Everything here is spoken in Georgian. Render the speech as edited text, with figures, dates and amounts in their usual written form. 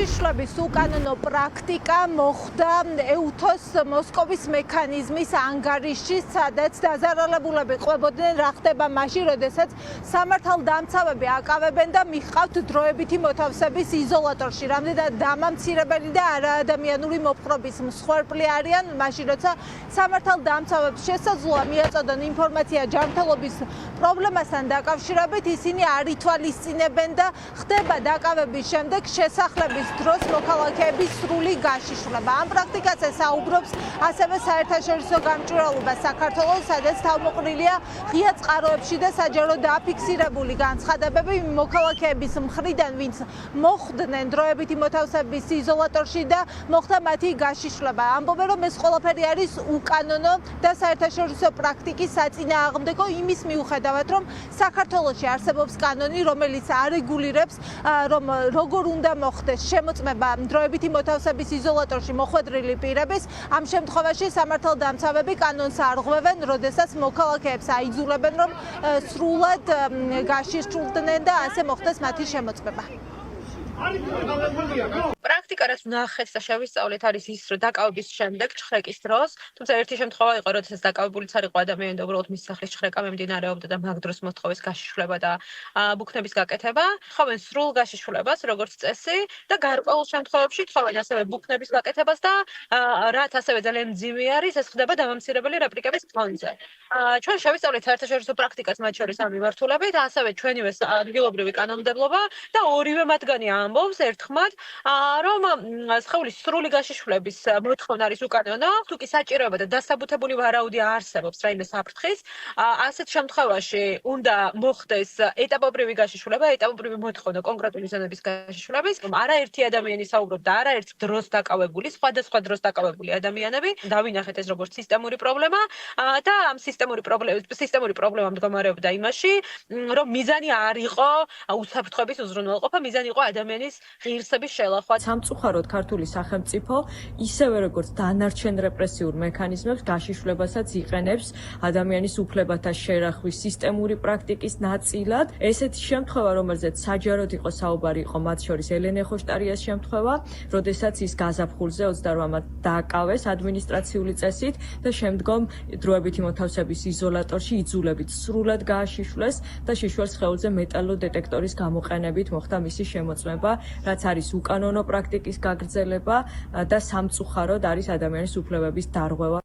გაშიშვლების უკანონო პრაქტიკა მოხდა ეუთოს მოსკოვის მექანიზმის ანგარიშში, სადაც დაზარალებულები ყვებოდნენ რა ხდება მაშინ, როდესაც სამართალდამცავები აკავებენ და მიჰყავთ დროებითი მოთავსების იზოლატორში. რამდენად დამამცირებელი და არაადამიანური მოპყრობის მსხვერპლი არიან, მაშინ როცა სამართალდამცავებს შესაძლოა მიაწოდონ ინფორმაცია ჯანმრთელობის პრობლემასთან დაკავშირებით, ისინი არ ითვალისწინებენ და ხდება დაკავების შემდეგ შესახლების დროს მოქალაქეების სრული გაშიშვლება. ამ პრაქტიკაზე საუბრობს ასევე საერთაშორისო გამჭვირვალობა საქართველოს, სადაც თავმოყრილია ღია წყაროებში და საჯარო დაფიქსირებული განცხადებები მოქალაქეების მხრიდან, ვინც მოხვდნენ დროებითი მოთავსების იზოლატორში და მოხდა მათი გაშიშვლება. ამბობენ, რომ ეს ყველაფერი არის უკანონო და საერთაშორისო პრაქტიკის საწინააღმდეგო იმის მიუხედავად, რომ საქართველოში არსებობს კანონი, რომელიც არეგულირებს, რომ როგორ უნდა მოხდეს შემოწმება დროებითი მოთავსების იზოლატორში მოხვედრილი პირების. ამ შემთხვევაში სამართალდამცავები კანონს არღვევენ, როდესაც მოქალაქეებს აიძულებენ, რომ სრულად გაშიშვლდნენ და ასე მოხდეს მათი შემოწმება. პრაქტიკა რაც ნახეთ და შევისწავლეთ არის ის, რომ დაკავების შემდეგ ჩხრეკის დროს, თუმცა ერთი შემთხვევა იყო, როდესაც დაკავებულიც არ იყო ადამიანი და უბრალოდ მის სახლის ჩხრეკა მიმდინარეობდა და მაგ დროს მოთხოვეს გაშიშვლება და ბუქნების გაკეთება, თხოვენ სრულ გაშიშვლებას, როგორც წესი და გარკვეულ შემთხვევებში თხოვენ ასევე ბუქნების გაკეთებას და რაც ასევე ძალიან მძიმე არის, ეს ხდება დამამცირებელი რეპლიკების ფონზე. ჩვენ შევისწავლეთ საერთაშორისო პრაქტიკას მათ შორის ამ მიმართულებით, ასევე ჩვენივე ადგილობრივი კანონმდებლობა და ორივე მათგანი ამბობს ერთხმად, რომ სხეულის სრული გაშიშვლების მოთხოვნა არის უკანონო, თუ კი საჭიროება და დასაბუთებული ვარაუდი არსებობს რაიმე საფრთხის, ასეთ შემთხვევაში უნდა მოხდეს ეტაპობრივი გაშიშვლება, ეტაპობრივი მოთხოვნა კონკრეტული ზონების გაშიშვლების. არაერთი ადამიანი საუბრობ და არაერთ დროს დაკავებული, სხვადასხვა დროს დაკავებული ადამიანები, დავინახეთ ეს როგორც სისტემური პრობლემა და ამ სისტემური პრობლემა მდგომარეობდა იმაში, რომ მიზანი არ იყო უსაფრთხოების უზრუნველყოფა, მიზანი იყო ადამიანის ღირსების შელახვა. სამწუხაროდ ქართული სახელმწიფო ისევე როგორც დანარჩენ რეპრესიულ მექანიზმებს გაშიშვლებასაც იყენებს ადამიანის უფლებათა შერახვის სისტემური პრაქტიკის ნაწილად. ესეთი შემთხვევა, რომელზეც საჯაროდ იყო საუბარი, იყო მათ შორის ელენე ხოშტარიას შემთხვევა, როდესაც ის გაზაფხულზე 28-მად დააკავეს ადმინისტრაციული წესით და შემდგომ დროებითი მოთავსების იზოლატორში იძულებით სრულად გააშიშვლეს და შიშველს სხეულზე მეტალოდეტექტორის გამოყენებით მოხდა მისი შემოწმება, რაც არის უკანონო პრაქტიკის გაგრძელება და სამწუხაროდ არის ადამიანის უფლებების დარღვევა.